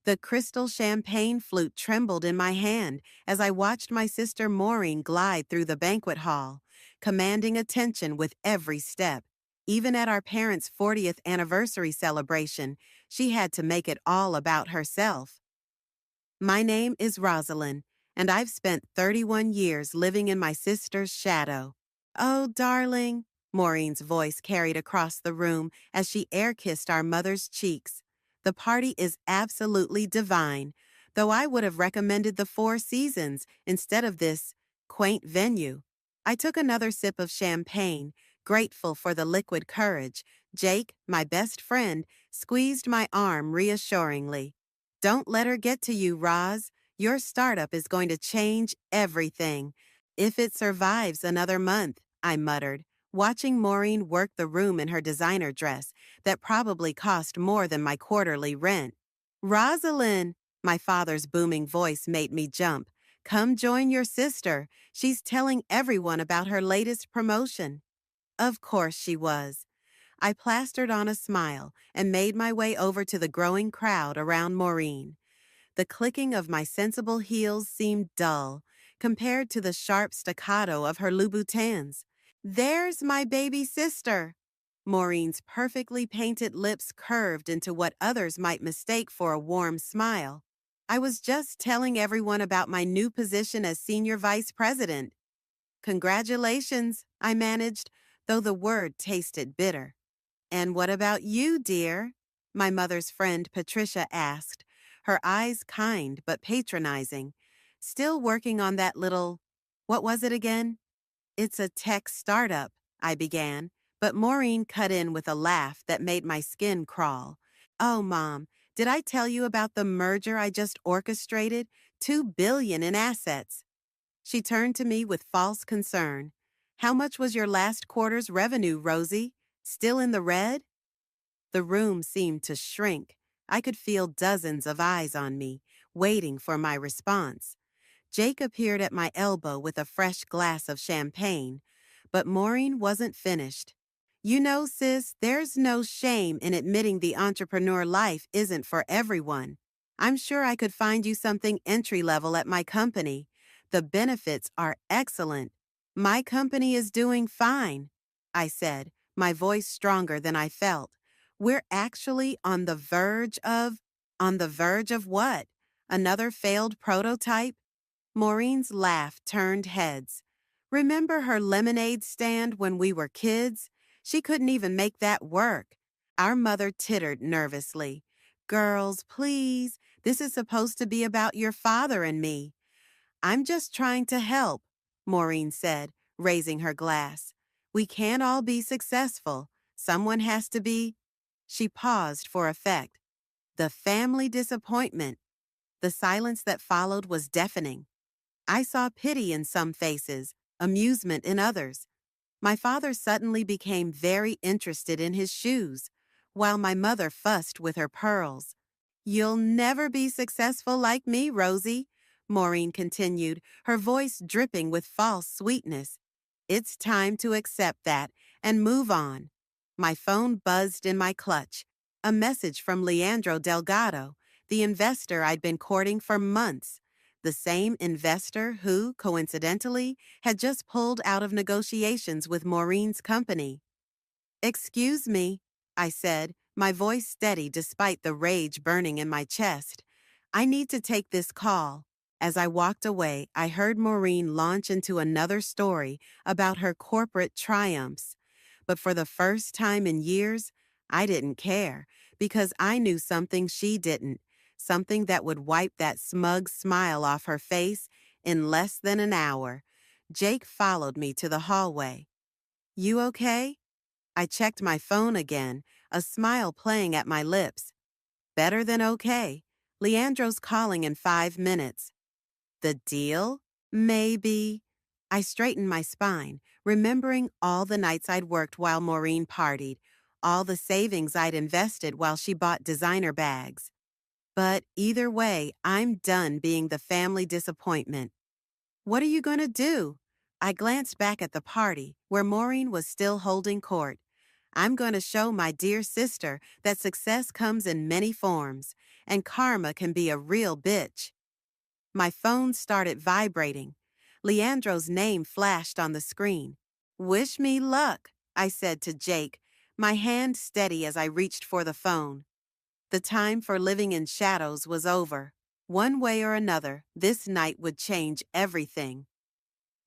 The crystal champagne flute trembled in my hand as I watched my sister Maureen glide through the banquet hall, commanding attention with every step. Even at our parents' 40th anniversary celebration, she had to make it all about herself. My name is Rosalind, and I've spent 31 years living in my sister's shadow. Oh, darling, Maureen's voice carried across the room as she air-kissed our mother's cheeks. The party is absolutely divine, though I would have recommended the Four Seasons instead of this quaint venue. I took another sip of champagne, grateful for the liquid courage. Jake, my best friend, squeezed my arm reassuringly. Don't let her get to you, Roz. Your startup is going to change everything. If it survives another month, I muttered, watching Maureen work the room in her designer dress that probably cost more than my quarterly rent. Rosalind, my father's booming voice made me jump. Come join your sister. She's telling everyone about her latest promotion. Of course she was. I plastered on a smile and made my way over to the growing crowd around Maureen. The clicking of my sensible heels seemed dull compared to the sharp staccato of her Louboutins. There's my baby sister. Maureen's perfectly painted lips curved into what others might mistake for a warm smile. I was just telling everyone about my new position as senior vice president. Congratulations, I managed, though the word tasted bitter. And what about you, dear? My mother's friend Patricia asked, her eyes kind but patronizing. Still working on that little, what was it again? It's a tech startup, I began, but Maureen cut in with a laugh that made my skin crawl. Oh, Mom, did I tell you about the merger I just orchestrated? $2 billion in assets. She turned to me with false concern. How much was your last quarter's revenue, Rosie? Still in the red? The room seemed to shrink. I could feel dozens of eyes on me, waiting for my response. Jake appeared at my elbow with a fresh glass of champagne, but Maureen wasn't finished. You know, sis, there's no shame in admitting the entrepreneur life isn't for everyone. I'm sure I could find you something entry-level at my company. The benefits are excellent. My company is doing fine, I said, my voice stronger than I felt. We're actually on the verge of… On the verge of what? Another failed prototype? Maureen's laugh turned heads. Remember her lemonade stand when we were kids? She couldn't even make that work. Our mother tittered nervously. Girls, please, this is supposed to be about your father and me. I'm just trying to help, Maureen said, raising her glass. We can't all be successful. Someone has to be… She paused for effect. The family disappointment. The silence that followed was deafening. I saw pity in some faces, amusement in others. My father suddenly became very interested in his shoes, while my mother fussed with her pearls. You'll never be successful like me, Rosie, Maureen continued, her voice dripping with false sweetness. It's time to accept that and move on. My phone buzzed in my clutch. A message from Leandro Delgado, the investor I'd been courting for months. The same investor who, coincidentally, had just pulled out of negotiations with Maureen's company. Excuse me, I said, my voice steady despite the rage burning in my chest. I need to take this call. As I walked away, I heard Maureen launch into another story about her corporate triumphs. But for the first time in years, I didn't care because I knew something she didn't. Something that would wipe that smug smile off her face in less than an hour. Jake followed me to the hallway. You okay? I checked my phone again, a smile playing at my lips. Better than okay. Leandro's calling in 5 minutes. The deal? Maybe. I straightened my spine, remembering all the nights I'd worked while Maureen partied, all the savings I'd invested while she bought designer bags. But either way, I'm done being the family disappointment. What are you going to do? I glanced back at the party, where Maureen was still holding court. I'm going to show my dear sister that success comes in many forms, and karma can be a real bitch. My phone started vibrating. Leandro's name flashed on the screen. Wish me luck, I said to Jake, my hand steady as I reached for the phone. The time for living in shadows was over. One way or another, this night would change everything.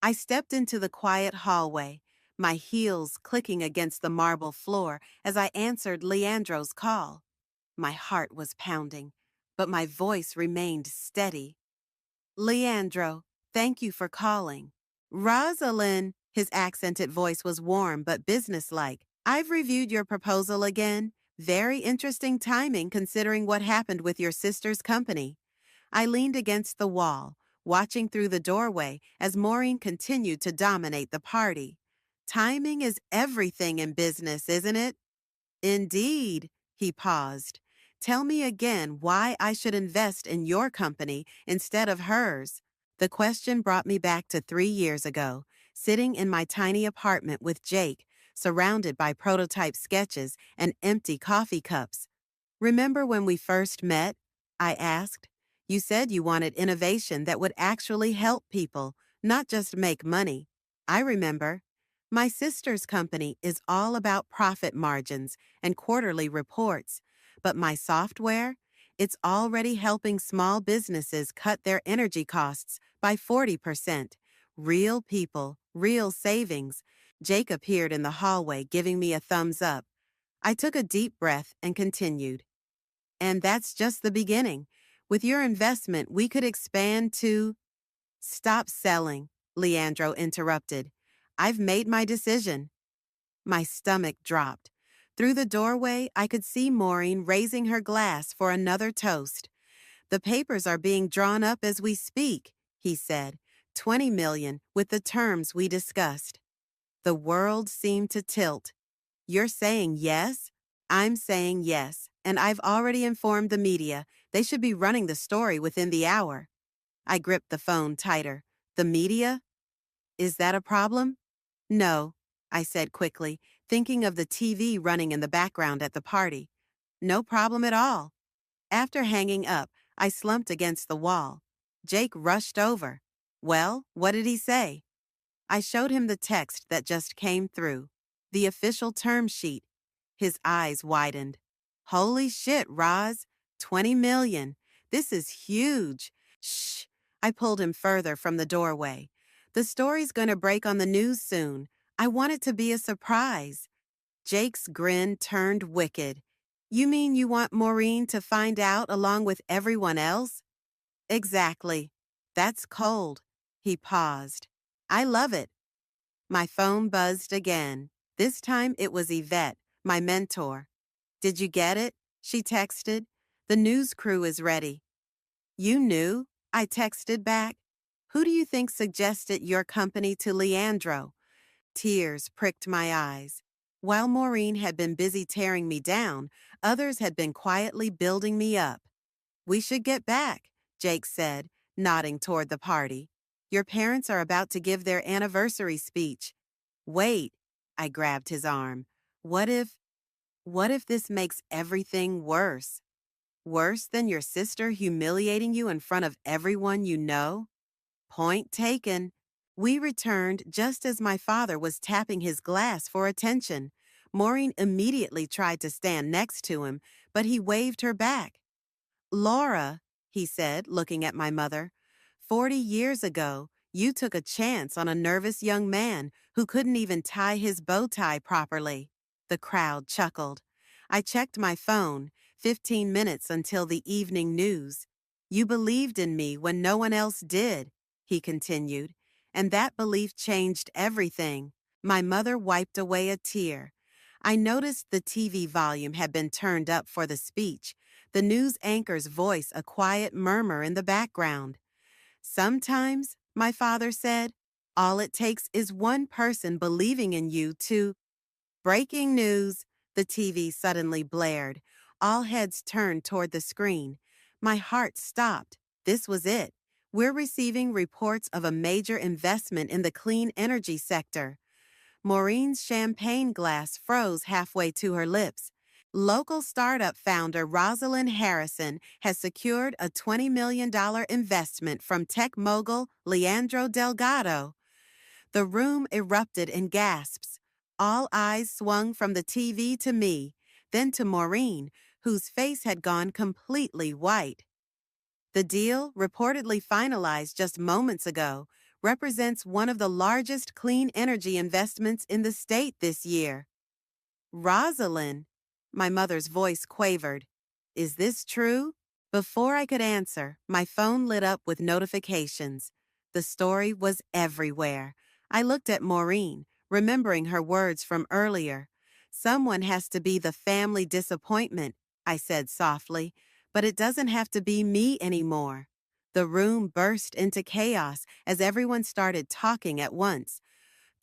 I stepped into the quiet hallway, my heels clicking against the marble floor as I answered Leandro's call. My heart was pounding, but my voice remained steady. Leandro, thank you for calling. Rosalind, his accented voice was warm but businesslike. I've reviewed your proposal again. Very interesting timing considering what happened with your sister's company. I leaned against the wall, watching through the doorway as Maureen continued to dominate the party. Timing is everything in business, isn't it? Indeed, he paused. Tell me again why I should invest in your company instead of hers. The question brought me back to 3 years ago, sitting in my tiny apartment with Jake, surrounded by prototype sketches and empty coffee cups. Remember when we first met? I asked. You said you wanted innovation that would actually help people, not just make money. I remember. My sister's company is all about profit margins and quarterly reports, but my software, it's already helping small businesses cut their energy costs by 40%. Real people, real savings. Jake appeared in the hallway giving me a thumbs up. I took a deep breath and continued. And that's just the beginning. With your investment, we could expand to... Stop selling, Leandro interrupted. I've made my decision. My stomach dropped. Through the doorway, I could see Maureen raising her glass for another toast. The papers are being drawn up as we speak, he said. 20 million with the terms we discussed. The world seemed to tilt. You're saying yes? I'm saying yes, and I've already informed the media. They should be running the story within the hour. I gripped the phone tighter. The media? Is that a problem? No, I said quickly, thinking of the TV running in the background at the party. No problem at all. After hanging up, I slumped against the wall. Jake rushed over. Well, what did he say? I showed him the text that just came through. The official term sheet. His eyes widened. Holy shit, Roz. 20 million. This is huge. Shh. I pulled him further from the doorway. The story's gonna break on the news soon. I want it to be a surprise. Jake's grin turned wicked. You mean you want Maureen to find out along with everyone else? Exactly. That's cold. He paused. I love it. My phone buzzed again. This time it was Yvette, my mentor. Did you get it? She texted. The news crew is ready. You knew? I texted back. Who do you think suggested your company to Leandro? Tears pricked my eyes. While Maureen had been busy tearing me down, others had been quietly building me up. We should get back, Jake said, nodding toward the party. Your parents are about to give their anniversary speech. Wait, I grabbed his arm. What if this makes everything worse? Worse than your sister humiliating you in front of everyone you know? Point taken. We returned just as my father was tapping his glass for attention. Maureen immediately tried to stand next to him, but he waved her back. Laura, he said, looking at my mother, 40 years ago, you took a chance on a nervous young man who couldn't even tie his bow tie properly. The crowd chuckled. I checked my phone, 15 minutes until the evening news. You believed in me when no one else did, he continued, and that belief changed everything. My mother wiped away a tear. I noticed the TV volume had been turned up for the speech, the news anchor's voice a quiet murmur in the background. Sometimes, my father said, all it takes is one person believing in you to... Breaking news, the TV suddenly blared. All heads turned toward the screen. My heart stopped. This was it. We're receiving reports of a major investment in the clean energy sector. Maureen's champagne glass froze halfway to her lips. Local startup founder Rosalind Harrison has secured a $20 million investment from tech mogul Leandro Delgado. The room erupted in gasps. All eyes swung from the TV to me, then to Maureen, whose face had gone completely white. The deal, reportedly finalized just moments ago, represents one of the largest clean energy investments in the state this year. Rosalind, my mother's voice quavered. Is this true? Before I could answer, my phone lit up with notifications. The story was everywhere. I looked at Maureen, remembering her words from earlier. Someone has to be the family disappointment, I said softly, but it doesn't have to be me anymore. The room burst into chaos as everyone started talking at once.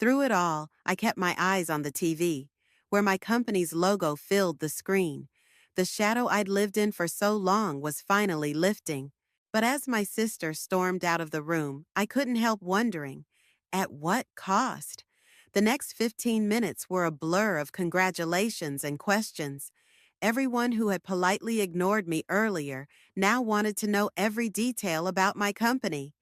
Through it all, I kept my eyes on the TV, where my company's logo filled the screen. The shadow I'd lived in for so long was finally lifting. But as my sister stormed out of the room, I couldn't help wondering, at what cost? The next 15 minutes were a blur of congratulations and questions. Everyone who had politely ignored me earlier now wanted to know every detail about my company.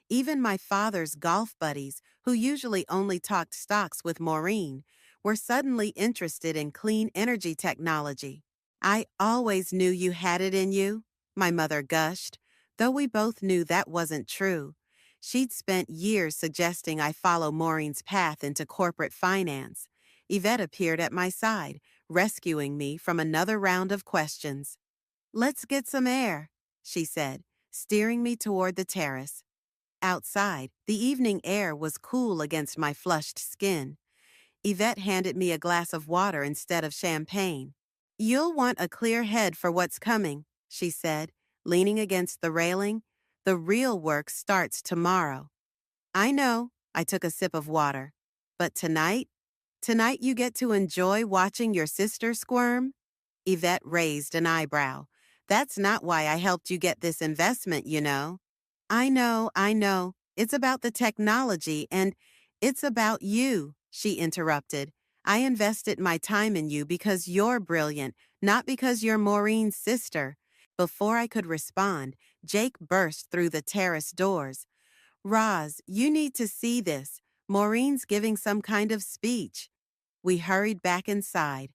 Even my father's golf buddies, who usually only talked stocks with Maureen, were suddenly interested in clean energy technology. I always knew you had it in you, my mother gushed, though we both knew that wasn't true. She'd spent years suggesting I follow Maureen's path into corporate finance. Yvette appeared at my side, rescuing me from another round of questions. Let's get some air, she said, steering me toward the terrace. Outside, the evening air was cool against my flushed skin. Yvette handed me a glass of water instead of champagne. You'll want a clear head for what's coming, she said, leaning against the railing. The real work starts tomorrow. I know, I took a sip of water. But tonight? Tonight you get to enjoy watching your sister squirm? Yvette raised an eyebrow. That's not why I helped you get this investment, you know. I know. It's about the technology and it's about you, she interrupted. I invested my time in you because you're brilliant, not because you're Maureen's sister. Before I could respond, Jake burst through the terrace doors. Roz, you need to see this. Maureen's giving some kind of speech. We hurried back inside.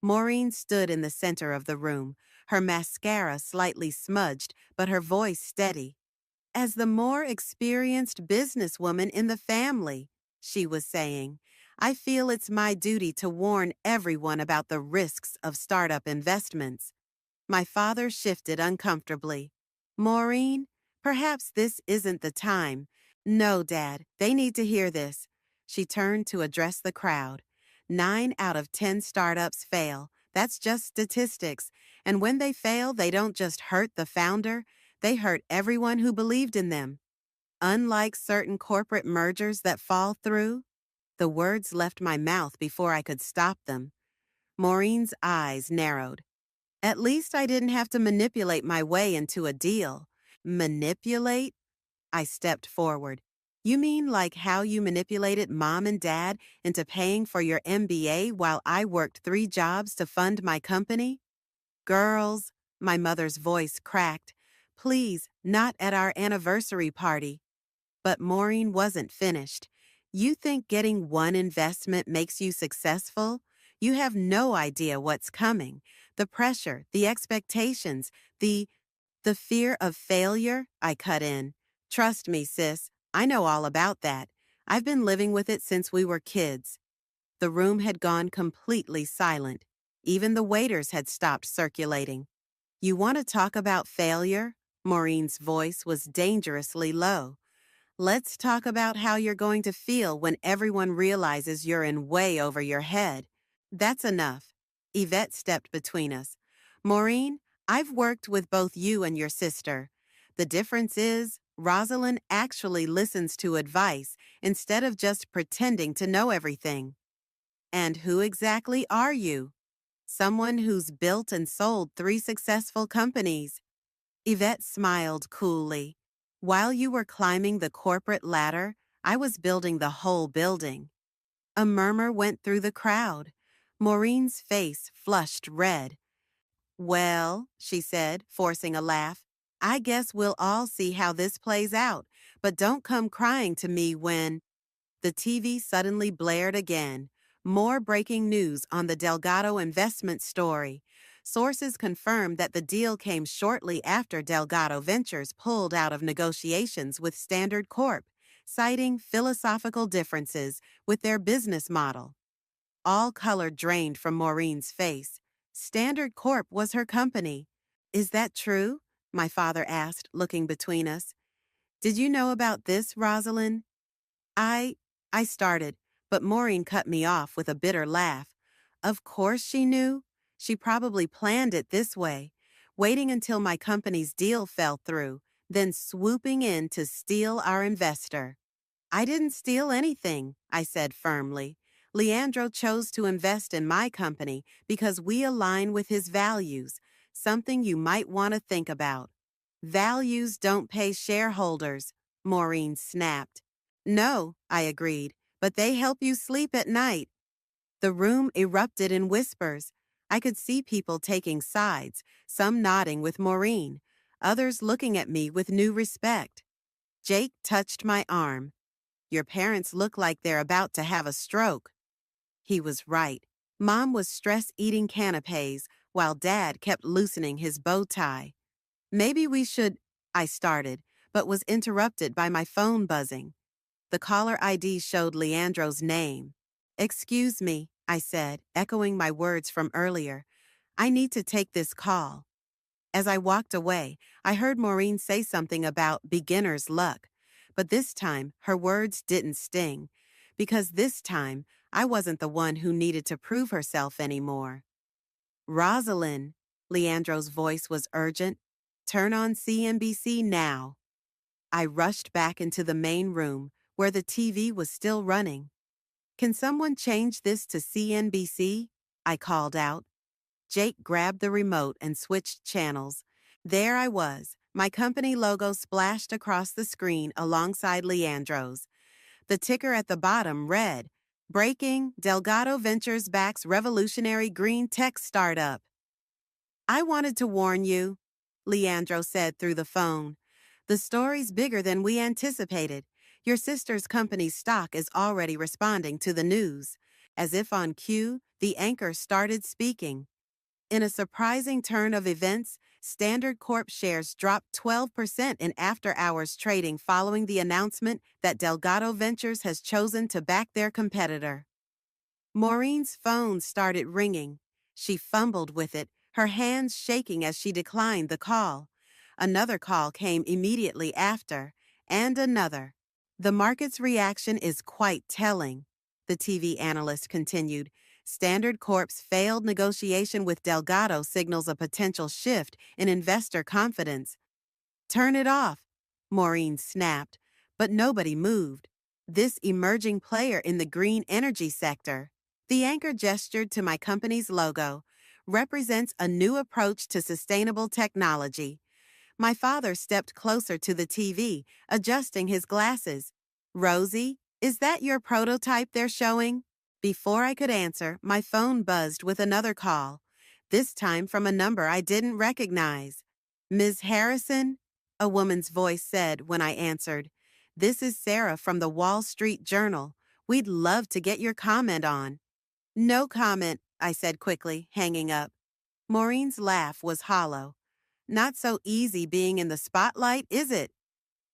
Maureen stood in the center of the room, her mascara slightly smudged, but her voice steady. As the more experienced businesswoman in the family, she was saying, I feel it's my duty to warn everyone about the risks of startup investments. My father shifted uncomfortably. Maureen, perhaps this isn't the time. No, Dad, they need to hear this. She turned to address the crowd. 9 out of 10 startups fail. That's just statistics. And when they fail, they don't just hurt the founder, they hurt everyone who believed in them. Unlike certain corporate mergers that fall through, the words left my mouth before I could stop them. Maureen's eyes narrowed. At least I didn't have to manipulate my way into a deal. Manipulate? I stepped forward. You mean like how you manipulated Mom and Dad into paying for your MBA while I worked 3 jobs to fund my company? Girls, my mother's voice cracked. Please, not at our anniversary party. But Maureen wasn't finished. You think getting one investment makes you successful? You have no idea what's coming. The pressure, the expectations, the fear of failure, I cut in. Trust me, sis, I know all about that. I've been living with it since we were kids. The room had gone completely silent. Even the waiters had stopped circulating. You want to talk about failure? Maureen's voice was dangerously low. Let's talk about how you're going to feel when everyone realizes you're in way over your head. That's enough. Yvette stepped between us. Maureen, I've worked with both you and your sister. The difference is, Rosalind actually listens to advice instead of just pretending to know everything. And who exactly are you? Someone who's built and sold 3 successful companies. Yvette smiled coolly. While you were climbing the corporate ladder, I was building the whole building. A murmur went through the crowd. Maureen's face flushed red. Well, she said, forcing a laugh, I guess we'll all see how this plays out, but don't come crying to me when… The TV suddenly blared again. More breaking news on the Delgado investment story. Sources confirmed that the deal came shortly after Delgado Ventures pulled out of negotiations with Standard Corp, citing philosophical differences with their business model. All color drained from Maureen's face. Standard Corp was her company. Is that true? My father asked, looking between us. Did you know about this, Rosalind? I… I started, but Maureen cut me off with a bitter laugh. Of course she knew. She probably planned it this way, waiting until my company's deal fell through, then swooping in to steal our investor. I didn't steal anything, I said firmly. Leandro chose to invest in my company because we align with his values, something you might want to think about. Values don't pay shareholders, Maureen snapped. No, I agreed, but they help you sleep at night. The room erupted in whispers. I could see people taking sides, some nodding with Maureen, others looking at me with new respect. Jake touched my arm. Your parents look like they're about to have a stroke. He was right. Mom was stress-eating canapes while Dad kept loosening his bow tie. Maybe we should… I started, but was interrupted by my phone buzzing. The caller ID showed Leandro's name. Excuse me, I said, echoing my words from earlier. I need to take this call. As I walked away, I heard Maureen say something about beginner's luck. But this time, her words didn't sting, because this time, I wasn't the one who needed to prove herself anymore. Rosalind, Leandro's voice was urgent. Turn on CNBC now. I rushed back into the main room, where the TV was still running. Can someone change this to CNBC? I called out. Jake grabbed the remote and switched channels. There I was. My company logo splashed across the screen alongside Leandro's. The ticker at the bottom read, Breaking, Delgado Ventures backs revolutionary green tech startup. I wanted to warn you, Leandro said through the phone. The story's bigger than we anticipated. Your sister's company's stock is already responding to the news. As if on cue, the anchor started speaking. In a surprising turn of events, Standard Corp shares dropped 12% in after-hours trading following the announcement that Delgado Ventures has chosen to back their competitor. Maureen's phone started ringing. She fumbled with it, her hands shaking as she declined the call. Another call came immediately after, and another. The market's reaction is quite telling, the TV analyst continued. Standard Corp's failed negotiation with Delgado signals a potential shift in investor confidence. Turn it off, Maureen snapped, but nobody moved. This emerging player in the green energy sector, the anchor gestured to my company's logo, represents a new approach to sustainable technology. My father stepped closer to the TV, adjusting his glasses. Rosie, is that your prototype they're showing? Before I could answer, my phone buzzed with another call, this time from a number I didn't recognize. Ms. Harrison? A woman's voice said when I answered. This is Sarah from the Wall Street Journal. We'd love to get your comment on. No comment, I said quickly, hanging up. Maureen's laugh was hollow. Not so easy being in the spotlight, is it?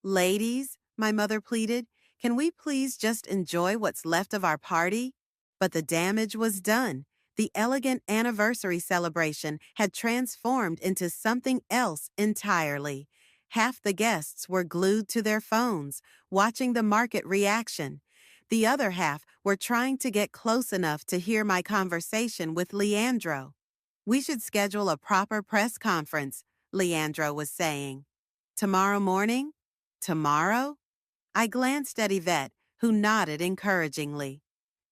Ladies, my mother pleaded, can we please just enjoy what's left of our party? But the damage was done. The elegant anniversary celebration had transformed into something else entirely. Half the guests were glued to their phones, watching the market reaction. The other half were trying to get close enough to hear my conversation with Leandro. We should schedule a proper press conference, Leandro was saying. Tomorrow morning? Tomorrow? I glanced at Yvette, who nodded encouragingly.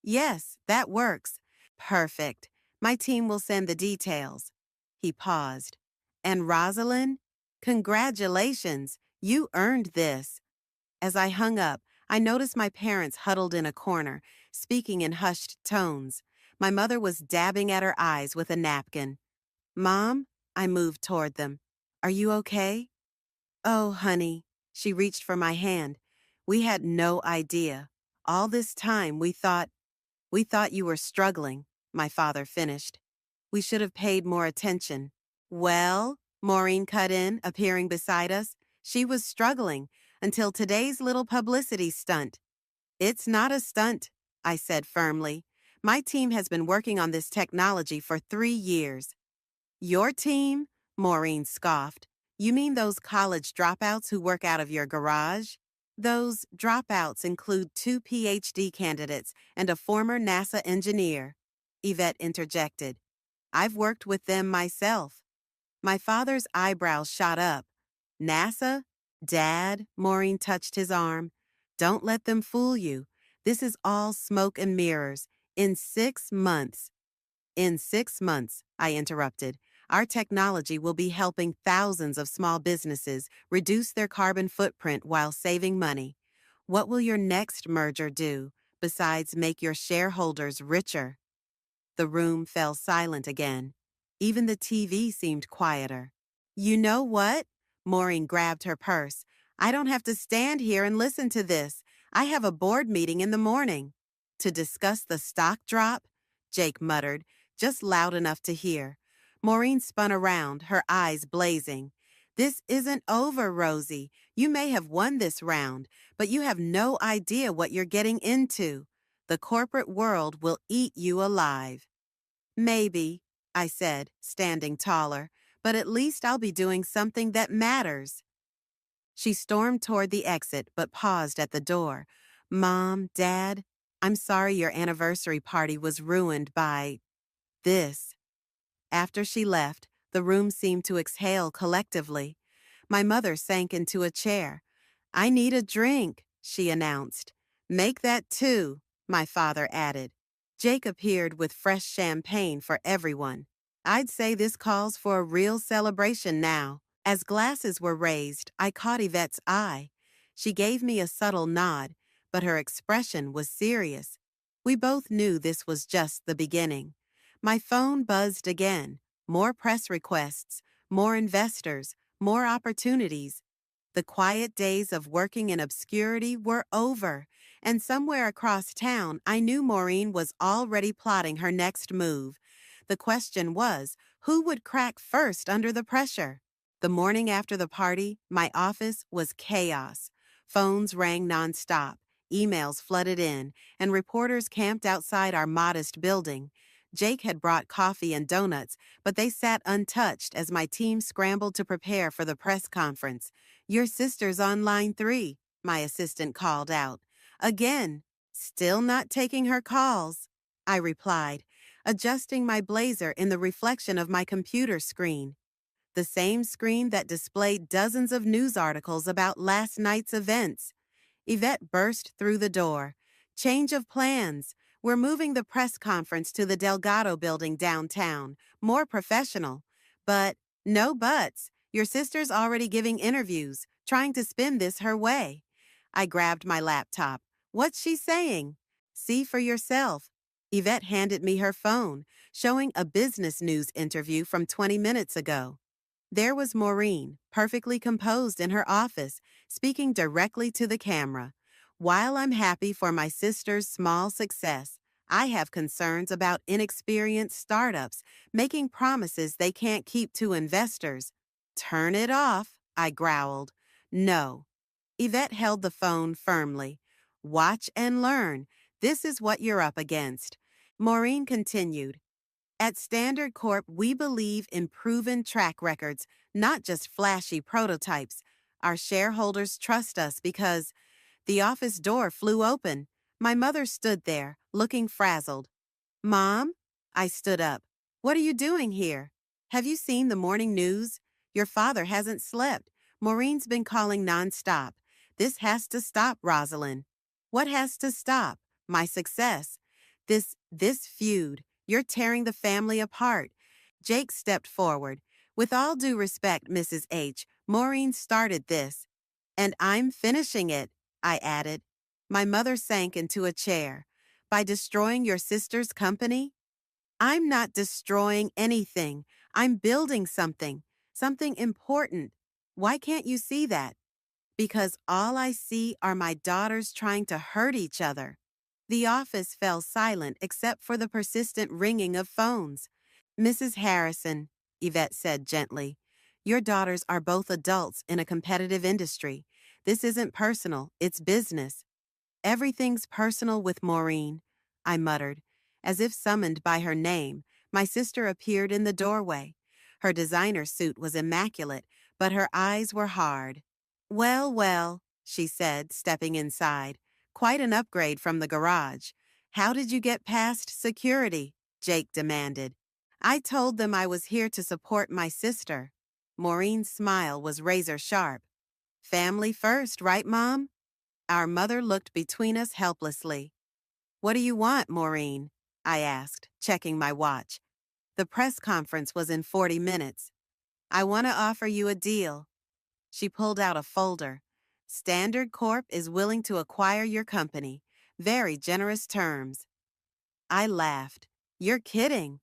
Yes, that works. Perfect. My team will send the details. He paused. And Rosalind? Congratulations. You earned this. As I hung up, I noticed my parents huddled in a corner, speaking in hushed tones. My mother was dabbing at her eyes with a napkin. Mom? I moved toward them. Are you okay? Oh, honey. She reached for my hand. We had no idea. All this time we thought you were struggling, my father finished. We should have paid more attention. Well, Maureen cut in, appearing beside us. She was struggling until today's little publicity stunt. It's not a stunt, I said firmly. My team has been working on this technology for 3 years. Your team? Maureen scoffed. You mean those college dropouts who work out of your garage? Those dropouts include 2 PhD candidates and a former NASA engineer, Yvette interjected. I've worked with them myself. My father's eyebrows shot up. NASA? Dad? Maureen touched his arm. Don't let them fool you. This is all smoke and mirrors. In 6 months. In 6 months, I interrupted, our technology will be helping thousands of small businesses reduce their carbon footprint while saving money. What will your next merger do, besides make your shareholders richer? The room fell silent again. Even the TV seemed quieter. You know what? Maureen grabbed her purse. I don't have to stand here and listen to this. I have a board meeting in the morning. To discuss the stock drop? Jake muttered, just loud enough to hear. Maureen spun around, her eyes blazing. This isn't over, Rosie. You may have won this round, but you have no idea what you're getting into. The corporate world will eat you alive. Maybe, I said, standing taller, but at least I'll be doing something that matters. She stormed toward the exit, but paused at the door. Mom, Dad, I'm sorry your anniversary party was ruined by this. After she left, the room seemed to exhale collectively. My mother sank into a chair. I need a drink, she announced. Make that 2, my father added. Jake appeared with fresh champagne for everyone. I'd say this calls for a real celebration now. As glasses were raised, I caught Yvette's eye. She gave me a subtle nod, but her expression was serious. We both knew this was just the beginning. My phone buzzed again. More press requests, more investors, more opportunities. The quiet days of working in obscurity were over, and somewhere across town I knew Maureen was already plotting her next move. The question was, who would crack first under the pressure? The morning after the party, my office was chaos. Phones rang nonstop, emails flooded in, and reporters camped outside our modest building. Jake had brought coffee and donuts, but they sat untouched as my team scrambled to prepare for the press conference. Your sister's on line 3, my assistant called out. Again, still not taking her calls, I replied, adjusting my blazer in the reflection of my computer screen. The same screen that displayed dozens of news articles about last night's events. Yvette burst through the door. Change of plans. We're moving the press conference to the Delgado building downtown. More professional. But, no buts. Your sister's already giving interviews, trying to spin this her way. I grabbed my laptop. What's she saying? See for yourself. Yvette handed me her phone, showing a business news interview from 20 minutes ago. There was Maureen, perfectly composed in her office, speaking directly to the camera. While I'm happy for my sister's small success, I have concerns about inexperienced startups making promises they can't keep to investors. Turn it off, I growled. No. Yvette held the phone firmly. Watch and learn. This is what you're up against. Maureen continued. At Standard Corp, we believe in proven track records, not just flashy prototypes. Our shareholders trust us because the office door flew open. My mother stood there, looking frazzled. Mom? I stood up. What are you doing here? Have you seen the morning news? Your father hasn't slept. Maureen's been calling nonstop. This has to stop, Rosalind. What has to stop? My success. This feud. You're tearing the family apart. Jake stepped forward. With all due respect, Mrs. H., Maureen started this. And I'm finishing it, I added. My mother sank into a chair. By destroying your sister's company? I'm not destroying anything. I'm building something, something important. Why can't you see that? Because all I see are my daughters trying to hurt each other. The office fell silent except for the persistent ringing of phones. Mrs. Harrison, Yvette said gently, your daughters are both adults in a competitive industry. This isn't personal, it's business. Everything's personal with Maureen, I muttered. As if summoned by her name, my sister appeared in the doorway. Her designer suit was immaculate, but her eyes were hard. Well, well, she said, stepping inside. Quite an upgrade from the garage. How did you get past security? Jake demanded. I told them I was here to support my sister. Maureen's smile was razor sharp. Family first, right, Mom? Our mother looked between us helplessly. What do you want, Maureen? I asked, checking my watch. The press conference was in 40 minutes. I want to offer you a deal. She pulled out a folder. Standard Corp is willing to acquire your company. Very generous terms. I laughed. You're kidding.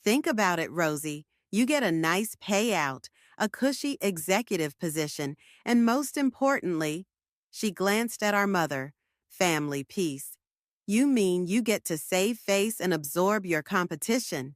Think about it, Rosie. You get a nice payout, a cushy executive position, and most importantly, she glanced at our mother, family peace. You mean you get to save face and absorb your competition?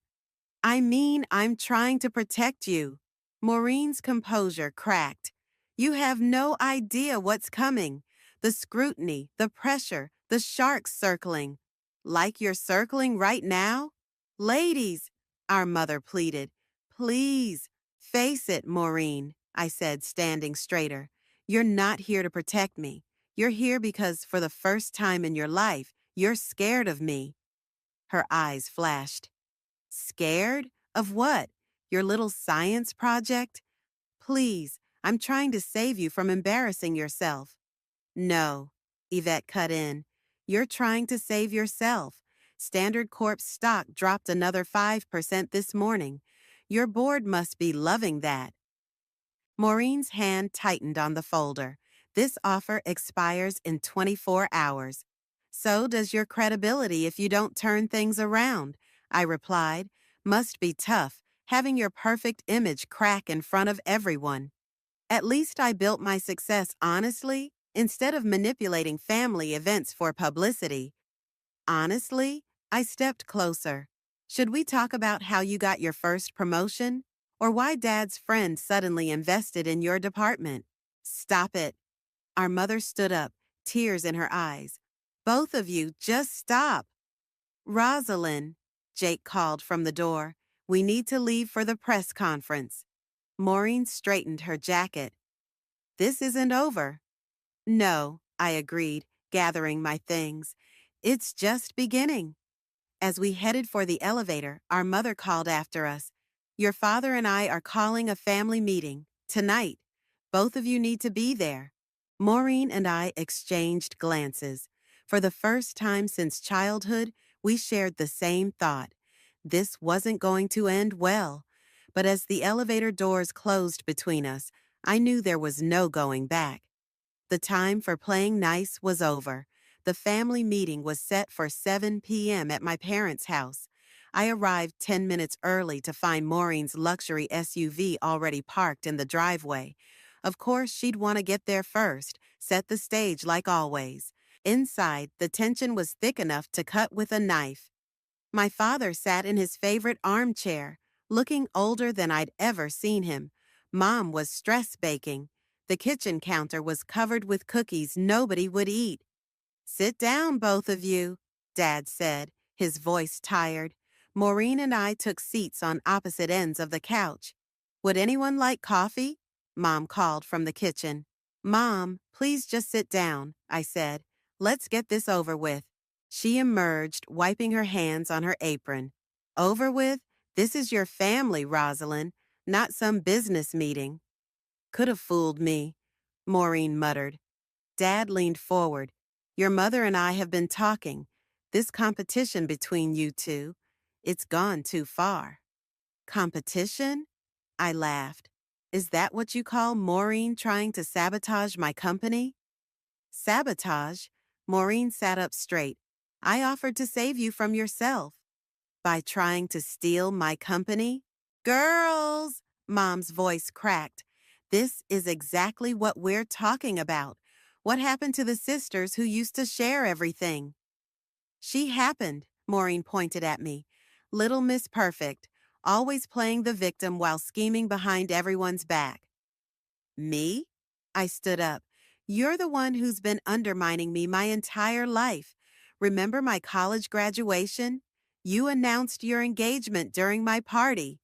I mean, I'm trying to protect you. Maureen's composure cracked. You have no idea what's coming. The scrutiny, the pressure, the sharks circling. Like you're circling right now? Ladies, our mother pleaded. Please, face it, Maureen, I said, standing straighter. You're not here to protect me. You're here because for the first time in your life, you're scared of me. Her eyes flashed. Scared? Of what? Your little science project? Please, I'm trying to save you from embarrassing yourself. No, Yvette cut in. You're trying to save yourself. Standard Corp's stock dropped another 5% this morning. Your board must be loving that. Maureen's hand tightened on the folder. This offer expires in 24 hours. So does your credibility if you don't turn things around, I replied. Must be tough, having your perfect image crack in front of everyone. At least I built my success honestly, instead of manipulating family events for publicity. Honestly, I stepped closer. Should we talk about how you got your first promotion? Or why Dad's friend suddenly invested in your department? Stop it. Our mother stood up, tears in her eyes. Both of you, just stop. Rosalind, Jake called from the door. We need to leave for the press conference. Maureen straightened her jacket. This isn't over. No, I agreed, gathering my things. It's just beginning. As we headed for the elevator, our mother called after us. Your father and I are calling a family meeting, tonight. Both of you need to be there. Maureen and I exchanged glances. For the first time since childhood, we shared the same thought. This wasn't going to end well. But as the elevator doors closed between us, I knew there was no going back. The time for playing nice was over. The family meeting was set for 7 p.m. at my parents' house. I arrived 10 minutes early to find Maureen's luxury SUV already parked in the driveway. Of course, she'd want to get there first, set the stage like always. Inside, the tension was thick enough to cut with a knife. My father sat in his favorite armchair, looking older than I'd ever seen him. Mom was stress baking. The kitchen counter was covered with cookies nobody would eat. Sit down, both of you, Dad said, his voice tired. Maureen and I took seats on opposite ends of the couch. Would anyone like coffee? Mom called from the kitchen. Mom, please just sit down, I said. Let's get this over with. She emerged, wiping her hands on her apron. Over with? This is your family, Rosalind, not some business meeting. Could have fooled me, Maureen muttered. Dad leaned forward. Your mother and I have been talking. This competition between you two, it's gone too far. Competition? I laughed. Is that what you call Maureen trying to sabotage my company? Sabotage? Maureen sat up straight. I offered to save you from yourself. By trying to steal my company? Girls! Mom's voice cracked. This is exactly what we're talking about. What happened to the sisters who used to share everything? She happened, Maureen pointed at me. Little Miss Perfect, always playing the victim while scheming behind everyone's back. Me? I stood up. You're the one who's been undermining me my entire life. Remember my college graduation? You announced your engagement during my party.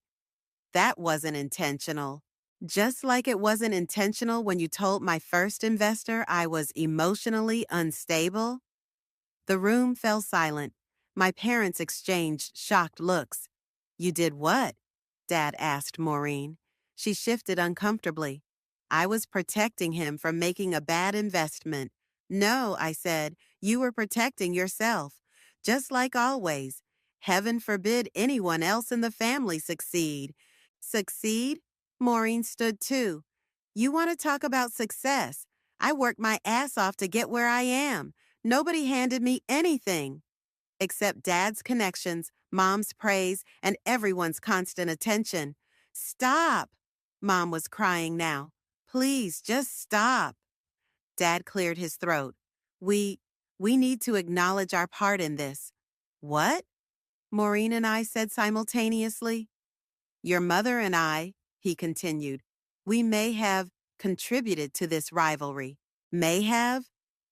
That wasn't intentional. Just like it wasn't intentional when you told my first investor I was emotionally unstable. The room fell silent. My parents exchanged shocked looks. You did what? Dad asked Maureen. She shifted uncomfortably. I was protecting him from making a bad investment. No, I said, you were protecting yourself. Just like always. Heaven forbid anyone else in the family succeed. Succeed? Maureen stood too. You want to talk about success? I worked my ass off to get where I am. Nobody handed me anything except Dad's connections, Mom's praise, and everyone's constant attention. Stop! Mom was crying now. Please, just stop. Dad cleared his throat. We need to acknowledge our part in this. What? Maureen and I said simultaneously. Your mother and I, he continued, we may have contributed to this rivalry. May have?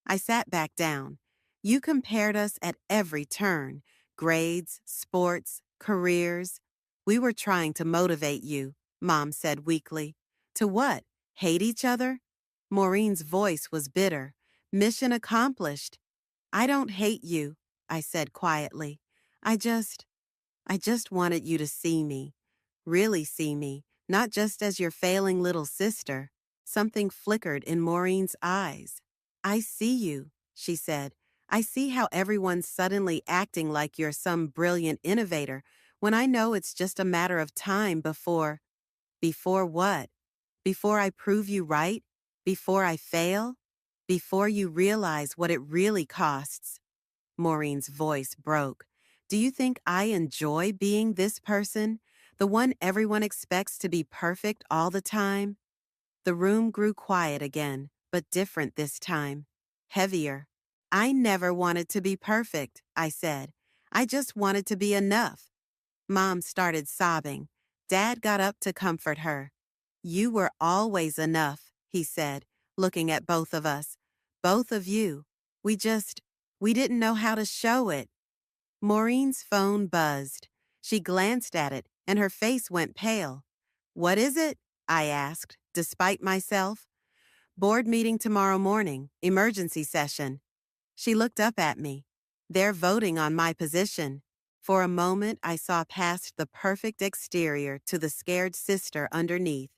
I sat back down. You compared us at every turn. Grades, sports, careers. We were trying to motivate you, Mom said weakly. To what? Hate each other? Maureen's voice was bitter. Mission accomplished. I don't hate you, I said quietly. I just wanted you to see me. Really see me, not just as your failing little sister. Something flickered in Maureen's eyes. I see you, she said. I see how everyone's suddenly acting like you're some brilliant innovator when I know it's just a matter of time before. Before what? Before I prove you right? Before I fail? Before you realize what it really costs? Maureen's voice broke. Do you think I enjoy being this person? The one everyone expects to be perfect all the time? The room grew quiet again, but different this time. Heavier. I never wanted to be perfect, I said. I just wanted to be enough. Mom started sobbing. Dad got up to comfort her. You were always enough, he said, looking at both of us. Both of you. We didn't know how to show it. Maureen's phone buzzed. She glanced at it, and her face went pale. What is it? I asked, despite myself. Board meeting tomorrow morning, emergency session. She looked up at me. They're voting on my position. For a moment, I saw past the perfect exterior to the scared sister underneath,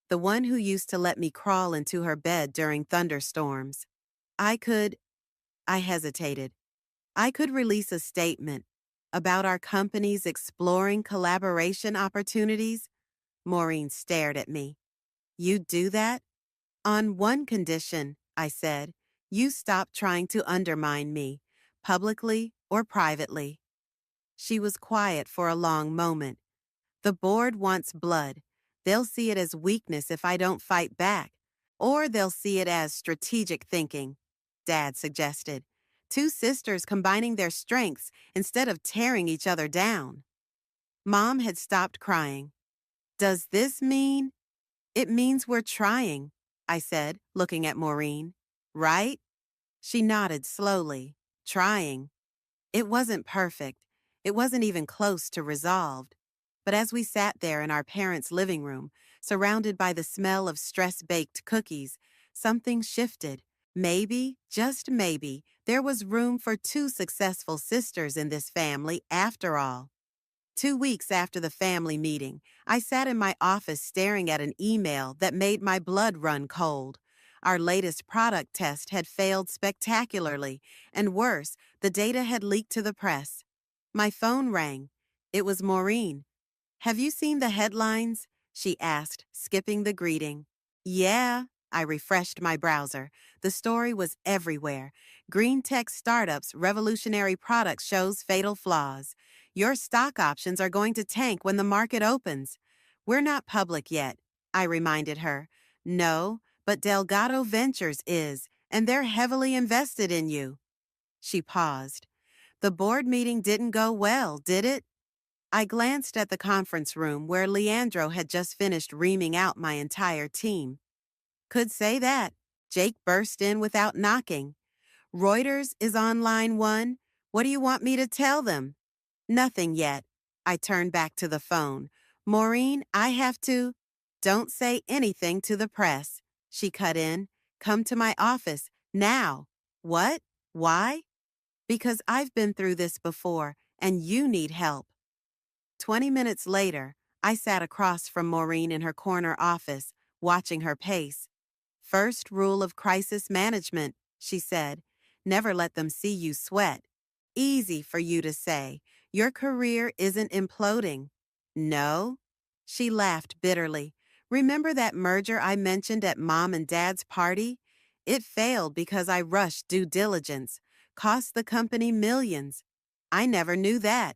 the one who used to let me crawl into her bed during thunderstorms. I hesitated. I could release a statement about our companies exploring collaboration opportunities. Maureen stared at me. You'd do that? On one condition, I said. You stop trying to undermine me, publicly or privately. She was quiet for a long moment. The board wants blood. They'll see it as weakness if I don't fight back. Or they'll see it as strategic thinking, Dad suggested. Two sisters combining their strengths instead of tearing each other down. Mom had stopped crying. Does this mean? It means we're trying, I said, looking at Maureen. Right? She nodded slowly. Trying. It wasn't perfect. It wasn't even close to resolved. But as we sat there in our parents' living room, surrounded by the smell of stress-baked cookies, something shifted. Maybe, just maybe, there was room for two successful sisters in this family after all. 2 weeks after the family meeting, I sat in my office staring at an email that made my blood run cold. Our latest product test had failed spectacularly, and worse, the data had leaked to the press. My phone rang. It was Maureen. Have you seen the headlines? She asked, skipping the greeting. Yeah, I refreshed my browser. The story was everywhere. Green tech startups, revolutionary products shows fatal flaws. Your stock options are going to tank when the market opens. We're not public yet, I reminded her. No, but Delgado Ventures is, and they're heavily invested in you. She paused. The board meeting didn't go well, did it? I glanced at the conference room where Leandro had just finished reaming out my entire team. Could say that. Jake burst in without knocking. Reuters is on line 1. What do you want me to tell them? Nothing yet. I turned back to the phone. Maureen, I have to. Don't say anything to the press. She cut in. Come to my office. Now. What? Why? Because I've been through this before, and you need help. 20 minutes later, I sat across from Maureen in her corner office, watching her pace. First rule of crisis management, she said. Never let them see you sweat. Easy for you to say. Your career isn't imploding. No? She laughed bitterly. Remember that merger I mentioned at Mom and Dad's party? It failed because I rushed due diligence. Cost the company millions. I never knew that.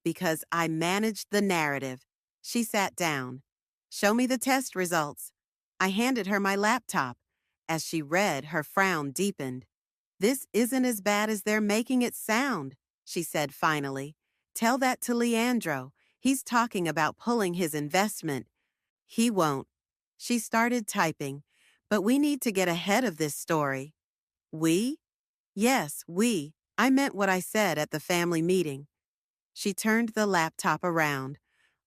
Because I managed the narrative. She sat down. Show me the test results. I handed her my laptop. As she read, her frown deepened. This isn't as bad as they're making it sound, she said finally. Tell that to Leandro. He's talking about pulling his investment. He won't. She started typing. But we need to get ahead of this story. We? Yes, we. I meant what I said at the family meeting. She turned the laptop around.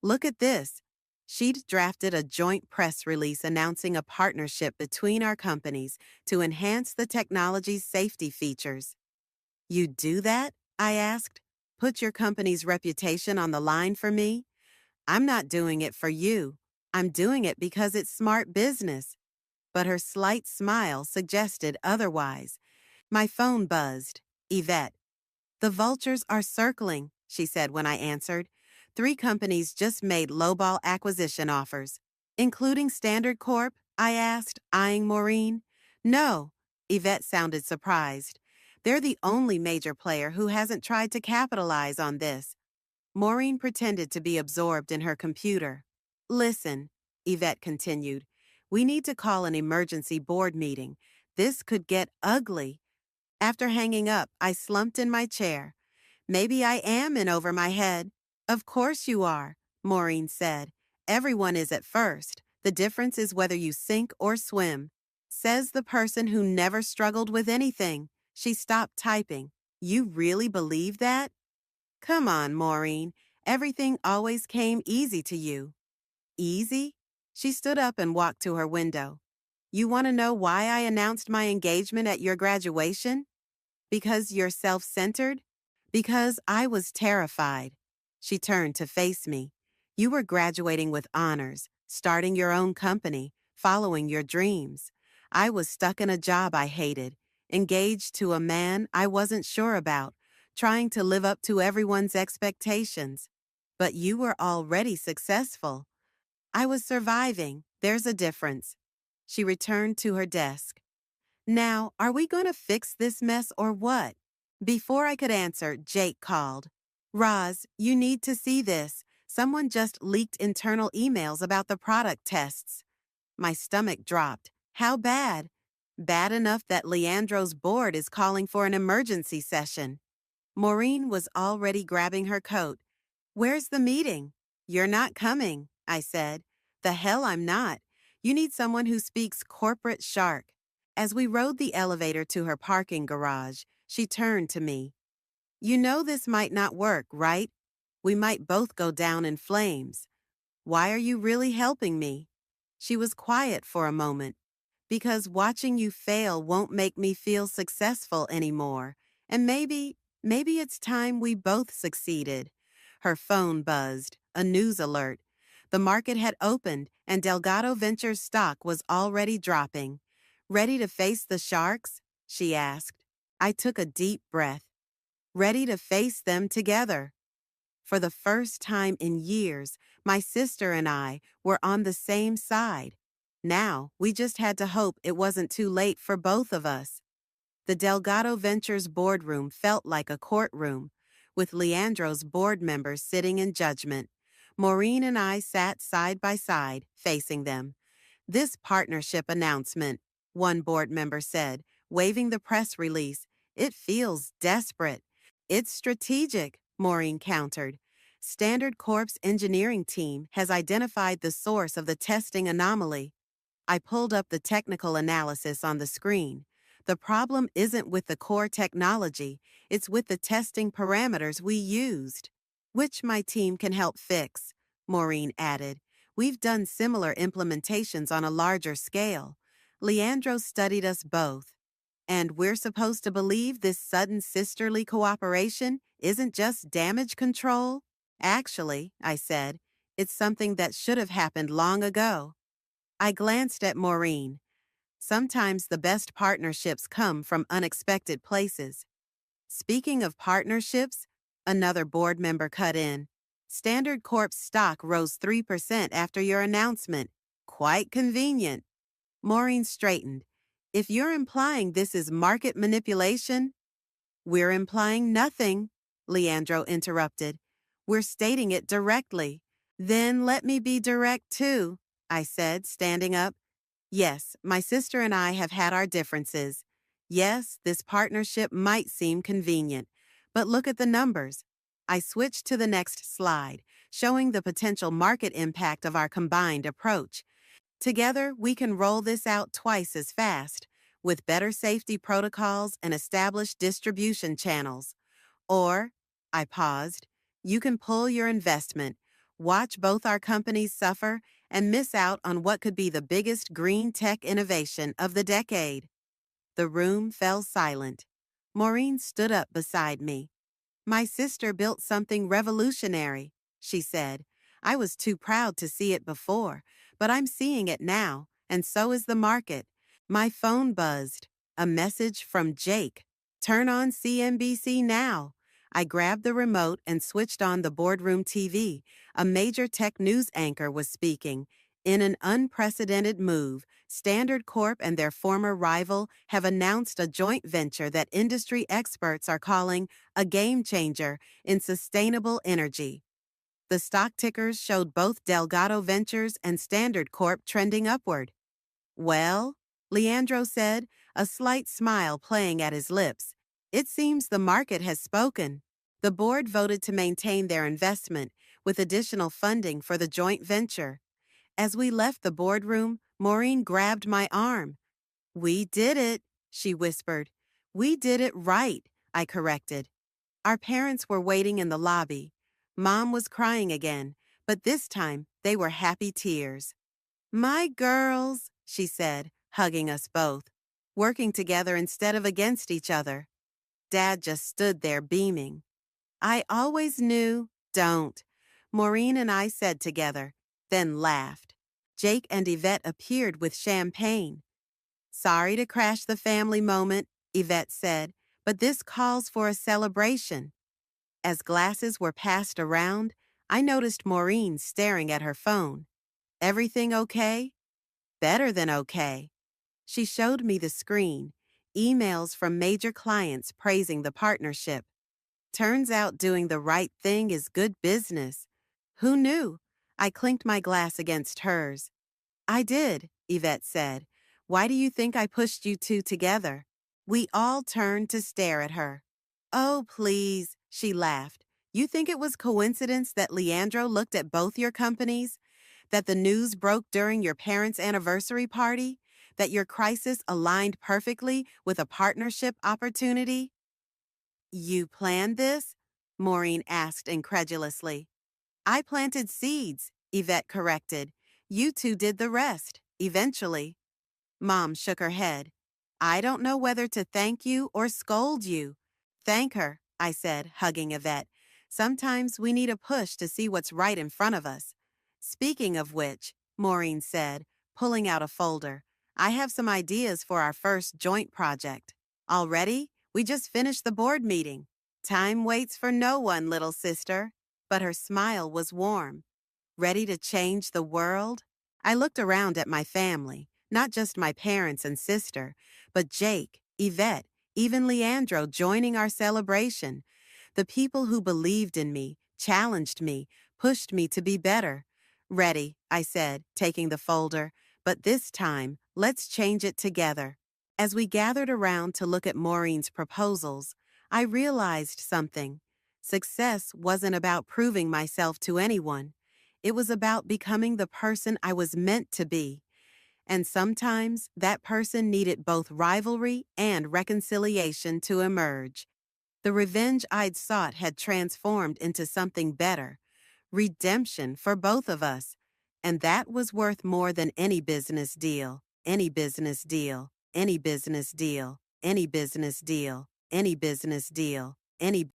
Look at this. She'd drafted a joint press release announcing a partnership between our companies to enhance the technology's safety features. You do that? I asked. Put your company's reputation on the line for me? I'm not doing it for you. I'm doing it because it's smart business. But her slight smile suggested otherwise. My phone buzzed. Yvette. The vultures are circling, she said when I answered. 3 companies just made lowball acquisition offers. Including Standard Corp? I asked, eyeing Maureen. No, Yvette sounded surprised. They're the only major player who hasn't tried to capitalize on this. Maureen pretended to be absorbed in her computer. Listen, Yvette continued, we need to call an emergency board meeting. This could get ugly. After hanging up, I slumped in my chair. Maybe I am in over my head. Of course you are, Maureen said. Everyone is at first. The difference is whether you sink or swim. Says the person who never struggled with anything. She stopped typing. You really believe that? Come on, Maureen. Everything always came easy to you. Easy? She stood up and walked to her window. You want to know why I announced my engagement at your graduation? Because you're self-centered? Because I was terrified. She turned to face me. You were graduating with honors, starting your own company, following your dreams. I was stuck in a job I hated, engaged to a man I wasn't sure about, trying to live up to everyone's expectations. But you were already successful. I was surviving. There's a difference. She returned to her desk. Now, are we going to fix this mess or what? Before I could answer, Jake called. Roz, you need to see this. Someone just leaked internal emails about the product tests. My stomach dropped. How bad? Bad enough that Leandro's board is calling for an emergency session. Maureen was already grabbing her coat. Where's the meeting? You're not coming, I said. The hell I'm not. You need someone who speaks corporate shark. As we rode the elevator to her parking garage, she turned to me. You know this might not work, right? We might both go down in flames. Why are you really helping me? She was quiet for a moment. Because watching you fail won't make me feel successful anymore. And maybe it's time we both succeeded. Her phone buzzed, a news alert. The market had opened and Delgado Ventures stock was already dropping. Ready to face the sharks? She asked. I took a deep breath. Ready to face them together. For the first time in years, my sister and I were on the same side. Now, we just had to hope it wasn't too late for both of us. The Delgado Ventures boardroom felt like a courtroom, with Leandro's board members sitting in judgment. Maureen and I sat side by side, facing them. This partnership announcement, one board member said, waving the press release, it feels desperate. It's strategic, Maureen countered. Standard Corp's engineering team has identified the source of the testing anomaly. I pulled up the technical analysis on the screen. The problem isn't with the core technology, it's with the testing parameters we used, which my team can help fix, Maureen added. We've done similar implementations on a larger scale. Leandro studied us both. And we're supposed to believe this sudden sisterly cooperation isn't just damage control? Actually, I said, it's something that should have happened long ago. I glanced at Maureen. Sometimes the best partnerships come from unexpected places. Speaking of partnerships, another board member cut in. Standard Corp's stock rose 3% after your announcement. Quite convenient. Maureen straightened. If you're implying this is market manipulation, we're implying nothing, Leandro interrupted. We're stating it directly. Then let me be direct too, I said, standing up. Yes, my sister and I have had our differences. Yes, this partnership might seem convenient, but look at the numbers. I switched to the next slide, showing the potential market impact of our combined approach. Together, we can roll this out twice as fast, with better safety protocols and established distribution channels. Or, I paused, you can pull your investment, watch both our companies suffer, and miss out on what could be the biggest green tech innovation of the decade. The room fell silent. Maureen stood up beside me. My sister built something revolutionary, she said. I was too proud to see it before, but I'm seeing it now, and so is the market. My phone buzzed. A message from Jake. Turn on CNBC now. I grabbed the remote and switched on the boardroom TV. A major tech news anchor was speaking. In an unprecedented move, Standard Corp and their former rival have announced a joint venture that industry experts are calling a game changer in sustainable energy. The stock tickers showed both Delgado Ventures and Standard Corp trending upward. Well, Leandro said, a slight smile playing at his lips. It seems the market has spoken. The board voted to maintain their investment with additional funding for the joint venture. As we left the boardroom, Maureen grabbed my arm. We did it, she whispered. We did it right, I corrected. Our parents were waiting in the lobby. Mom was crying again, but this time they were happy tears. My girls, she said, hugging us both, working together instead of against each other. Dad just stood there beaming. I always knew, don't, Maureen and I said together, then laughed. Jake and Yvette appeared with champagne. Sorry to crash the family moment, Yvette said, but this calls for a celebration. As glasses were passed around, I noticed Maureen staring at her phone. Everything okay? Better than okay. She showed me the screen, emails from major clients praising the partnership. Turns out doing the right thing is good business. Who knew? I clinked my glass against hers. I did, Yvette said. Why do you think I pushed you two together? We all turned to stare at her. Oh, please, she laughed. You think it was coincidence that Leandro looked at both your companies? That the news broke during your parents' anniversary party? That your crisis aligned perfectly with a partnership opportunity? You planned this? Maureen asked incredulously. I planted seeds, Yvette corrected. You two did the rest, eventually. Mom shook her head. I don't know whether to thank you or scold you. Thank her, I said, hugging Yvette. Sometimes we need a push to see what's right in front of us. Speaking of which, Maureen said, pulling out a folder, I have some ideas for our first joint project. Already? We just finished the board meeting. Time waits for no one, little sister. But her smile was warm. Ready to change the world? I looked around at my family, not just my parents and sister, but Jake, Yvette, even Leandro joining our celebration. The people who believed in me, challenged me, pushed me to be better. Ready, I said, taking the folder, but this time, let's change it together. As we gathered around to look at Maureen's proposals, I realized something. Success wasn't about proving myself to anyone. It was about becoming the person I was meant to be. And sometimes that person needed both rivalry and reconciliation to emerge. The revenge I'd sought had transformed into something better, redemption for both of us. And that was worth more than any business deal, any business deal, any business deal, any business deal, any business deal, any